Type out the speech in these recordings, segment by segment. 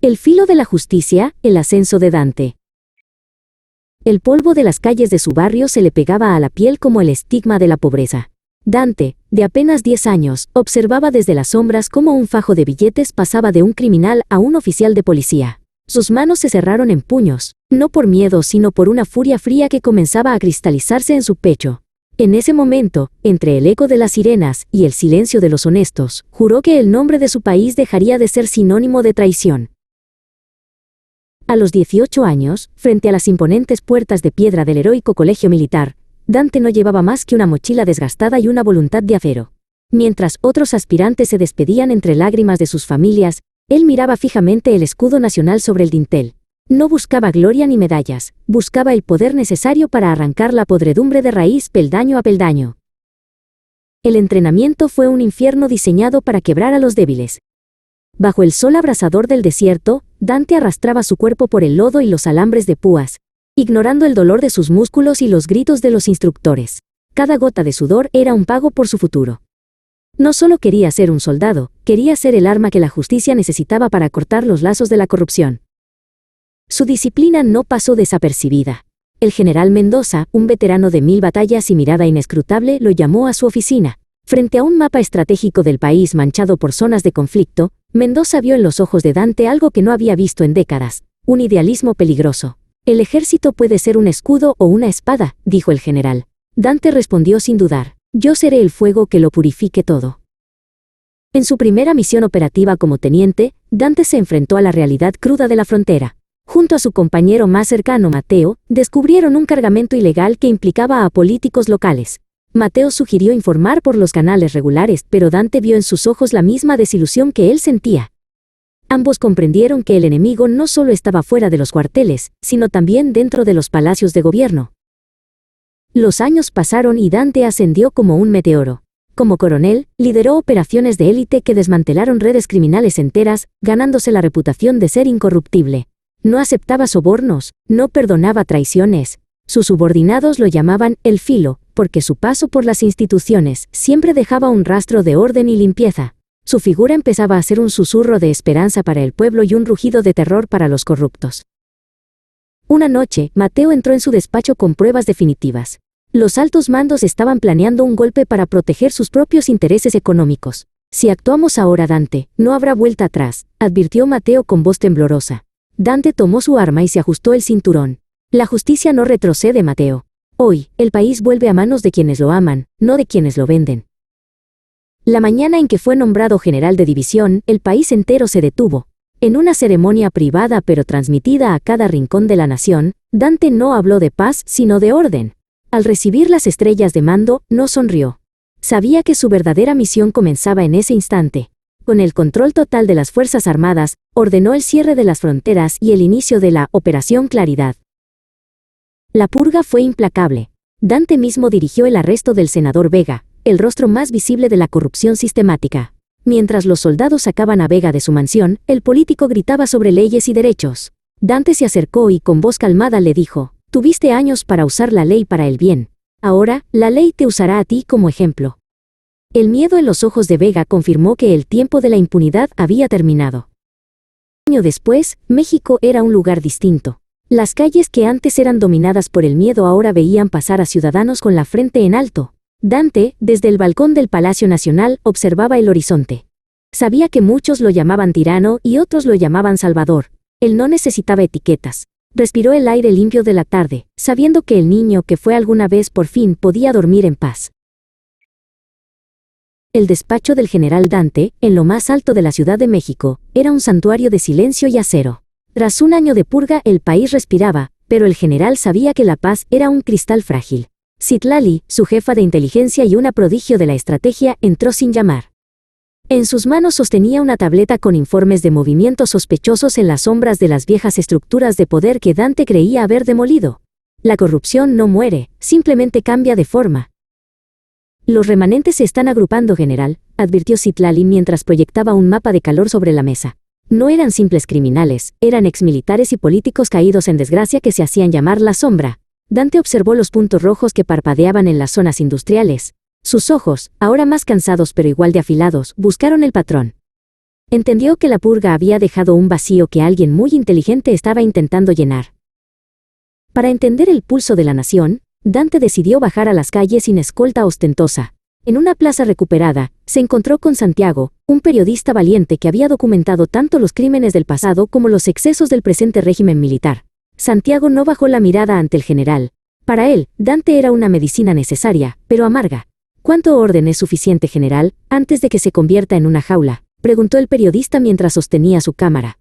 El filo de la justicia, el ascenso de Dante. El polvo de las calles de su barrio se le pegaba a la piel como el estigma de la pobreza. Dante, de apenas 10 años, observaba desde las sombras cómo un fajo de billetes pasaba de un criminal a un oficial de policía. Sus manos se cerraron en puños, no por miedo sino por una furia fría que comenzaba a cristalizarse en su pecho. En ese momento, entre el eco de las sirenas y el silencio de los honestos, juró que el nombre de su país dejaría de ser sinónimo de traición. A los 18 años, frente a las imponentes puertas de piedra del heroico colegio militar, Dante no llevaba más que una mochila desgastada y una voluntad de acero. Mientras otros aspirantes se despedían entre lágrimas de sus familias, él miraba fijamente el escudo nacional sobre el dintel. No buscaba gloria ni medallas, buscaba el poder necesario para arrancar la podredumbre de raíz peldaño a peldaño. El entrenamiento fue un infierno diseñado para quebrar a los débiles. Bajo el sol abrasador del desierto, Dante arrastraba su cuerpo por el lodo y los alambres de púas, ignorando el dolor de sus músculos y los gritos de los instructores. Cada gota de sudor era un pago por su futuro. No solo quería ser un soldado, quería ser el arma que la justicia necesitaba para cortar los lazos de la corrupción. Su disciplina no pasó desapercibida. El general Mendoza, un veterano de 1000 batallas y mirada inescrutable, lo llamó a su oficina. Frente a un mapa estratégico del país manchado por zonas de conflicto, Mendoza vio en los ojos de Dante algo que no había visto en décadas, un idealismo peligroso. El ejército puede ser un escudo o una espada, dijo el general. Dante respondió sin dudar, yo seré el fuego que lo purifique todo. En su primera misión operativa como teniente, Dante se enfrentó a la realidad cruda de la frontera. Junto a su compañero más cercano, Mateo, descubrieron un cargamento ilegal que implicaba a políticos locales. Mateo sugirió informar por los canales regulares, pero Dante vio en sus ojos la misma desilusión que él sentía. Ambos comprendieron que el enemigo no solo estaba fuera de los cuarteles, sino también dentro de los palacios de gobierno. Los años pasaron y Dante ascendió como un meteoro. Como coronel, lideró operaciones de élite que desmantelaron redes criminales enteras, ganándose la reputación de ser incorruptible. No aceptaba sobornos, no perdonaba traiciones. Sus subordinados lo llamaban el filo, porque su paso por las instituciones siempre dejaba un rastro de orden y limpieza. Su figura empezaba a ser un susurro de esperanza para el pueblo y un rugido de terror para los corruptos. Una noche, Mateo entró en su despacho con pruebas definitivas. Los altos mandos estaban planeando un golpe para proteger sus propios intereses económicos. Si actuamos ahora, Dante, no habrá vuelta atrás, advirtió Mateo con voz temblorosa. Dante tomó su arma y se ajustó el cinturón. La justicia no retrocede, Mateo. Hoy, el país vuelve a manos de quienes lo aman, no de quienes lo venden. La mañana en que fue nombrado general de división, el país entero se detuvo. En una ceremonia privada pero transmitida a cada rincón de la nación, Dante no habló de paz sino de orden. Al recibir las estrellas de mando, no sonrió. Sabía que su verdadera misión comenzaba en ese instante. Con el control total de las Fuerzas Armadas, ordenó el cierre de las fronteras y el inicio de la Operación Claridad. La purga fue implacable. Dante mismo dirigió el arresto del senador Vega, el rostro más visible de la corrupción sistemática. Mientras los soldados sacaban a Vega de su mansión, el político gritaba sobre leyes y derechos. Dante se acercó y con voz calmada le dijo, «Tuviste años para usar la ley para el bien. Ahora, la ley te usará a ti como ejemplo». El miedo en los ojos de Vega confirmó que el tiempo de la impunidad había terminado. Un año después, México era un lugar distinto. Las calles que antes eran dominadas por el miedo ahora veían pasar a ciudadanos con la frente en alto. Dante, desde el balcón del Palacio Nacional, observaba el horizonte. Sabía que muchos lo llamaban tirano y otros lo llamaban salvador. Él no necesitaba etiquetas. Respiró el aire limpio de la tarde, sabiendo que el niño que fue alguna vez por fin podía dormir en paz. El despacho del general Dante, en lo más alto de la Ciudad de México, era un santuario de silencio y acero. Tras un año de purga, el país respiraba, pero el general sabía que la paz era un cristal frágil. Citlali, su jefa de inteligencia y una prodigio de la estrategia, entró sin llamar. En sus manos sostenía una tableta con informes de movimientos sospechosos en las sombras de las viejas estructuras de poder que Dante creía haber demolido. La corrupción no muere, simplemente cambia de forma. Los remanentes se están agrupando, general, advirtió Citlali mientras proyectaba un mapa de calor sobre la mesa. No eran simples criminales, eran exmilitares y políticos caídos en desgracia que se hacían llamar la sombra. Dante observó los puntos rojos que parpadeaban en las zonas industriales. Sus ojos, ahora más cansados pero igual de afilados, buscaron el patrón. Entendió que la purga había dejado un vacío que alguien muy inteligente estaba intentando llenar. Para entender el pulso de la nación, Dante decidió bajar a las calles sin escolta ostentosa. En una plaza recuperada, se encontró con Santiago, un periodista valiente que había documentado tanto los crímenes del pasado como los excesos del presente régimen militar. Santiago no bajó la mirada ante el general. Para él, Dante era una medicina necesaria, pero amarga. ¿Cuánto orden es suficiente, general, antes de que se convierta en una jaula?, preguntó el periodista mientras sostenía su cámara.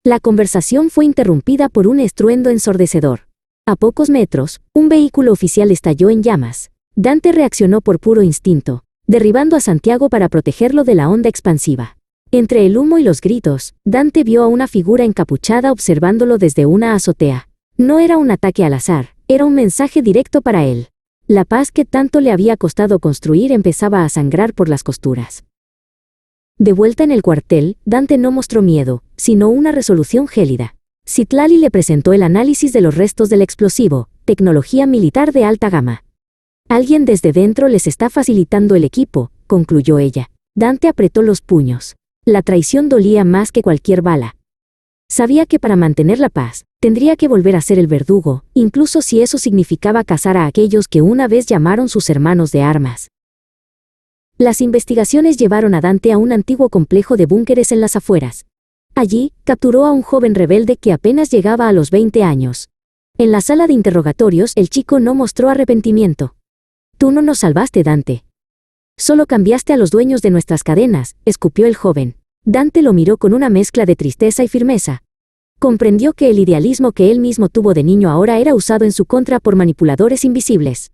La conversación fue interrumpida por un estruendo ensordecedor. A pocos metros, un vehículo oficial estalló en llamas. Dante reaccionó por puro instinto, derribando a Santiago para protegerlo de la onda expansiva. Entre el humo y los gritos, Dante vio a una figura encapuchada observándolo desde una azotea. No era un ataque al azar, era un mensaje directo para él. La paz que tanto le había costado construir empezaba a sangrar por las costuras. De vuelta en el cuartel, Dante no mostró miedo, sino una resolución gélida. Citlali le presentó el análisis de los restos del explosivo, tecnología militar de alta gama. Alguien desde dentro les está facilitando el equipo, concluyó ella. Dante apretó los puños. La traición dolía más que cualquier bala. Sabía que para mantener la paz, tendría que volver a ser el verdugo, incluso si eso significaba cazar a aquellos que una vez llamaron sus hermanos de armas. Las investigaciones llevaron a Dante a un antiguo complejo de búnkeres en las afueras. Allí, capturó a un joven rebelde que apenas llegaba a los 20 años. En la sala de interrogatorios, el chico no mostró arrepentimiento. «Tú no nos salvaste, Dante. Solo cambiaste a los dueños de nuestras cadenas», escupió el joven. Dante lo miró con una mezcla de tristeza y firmeza. Comprendió que el idealismo que él mismo tuvo de niño ahora era usado en su contra por manipuladores invisibles.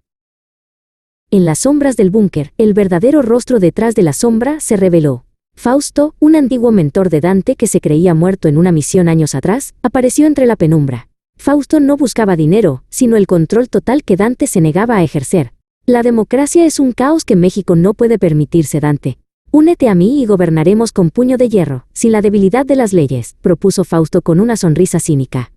En las sombras del búnker, el verdadero rostro detrás de la sombra se reveló. Fausto, un antiguo mentor de Dante que se creía muerto en una misión años atrás, apareció entre la penumbra. Fausto no buscaba dinero, sino el control total que Dante se negaba a ejercer. La democracia es un caos que México no puede permitirse, Dante. Únete a mí y gobernaremos con puño de hierro, sin la debilidad de las leyes, propuso Fausto con una sonrisa cínica.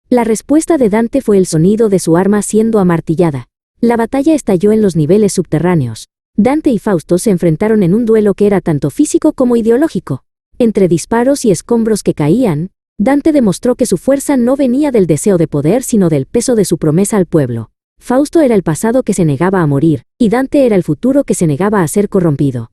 La respuesta de Dante fue el sonido de su arma siendo amartillada. La batalla estalló en los niveles subterráneos. Dante y Fausto se enfrentaron en un duelo que era tanto físico como ideológico. Entre disparos y escombros que caían, Dante demostró que su fuerza no venía del deseo de poder sino del peso de su promesa al pueblo. Fausto era el pasado que se negaba a morir, y Dante era el futuro que se negaba a ser corrompido.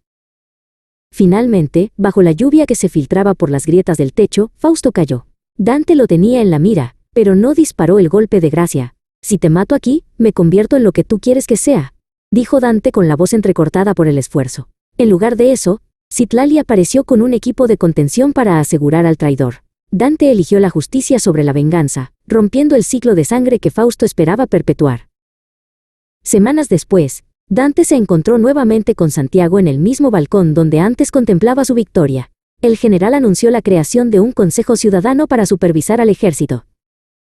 Finalmente, bajo la lluvia que se filtraba por las grietas del techo, Fausto cayó. Dante lo tenía en la mira, pero no disparó el golpe de gracia. «Si te mato aquí, me convierto en lo que tú quieres que sea», dijo Dante con la voz entrecortada por el esfuerzo. En lugar de eso, Citlali apareció con un equipo de contención para asegurar al traidor. Dante eligió la justicia sobre la venganza, rompiendo el ciclo de sangre que Fausto esperaba perpetuar. Semanas después, Dante se encontró nuevamente con Santiago en el mismo balcón donde antes contemplaba su victoria. El general anunció la creación de un consejo ciudadano para supervisar al ejército.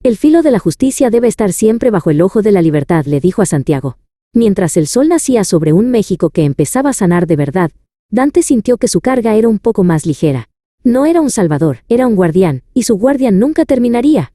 «El filo de la justicia debe estar siempre bajo el ojo de la libertad», le dijo a Santiago. Mientras el sol nacía sobre un México que empezaba a sanar de verdad, Dante sintió que su carga era un poco más ligera. No era un salvador, era un guardián, y su guardia nunca terminaría.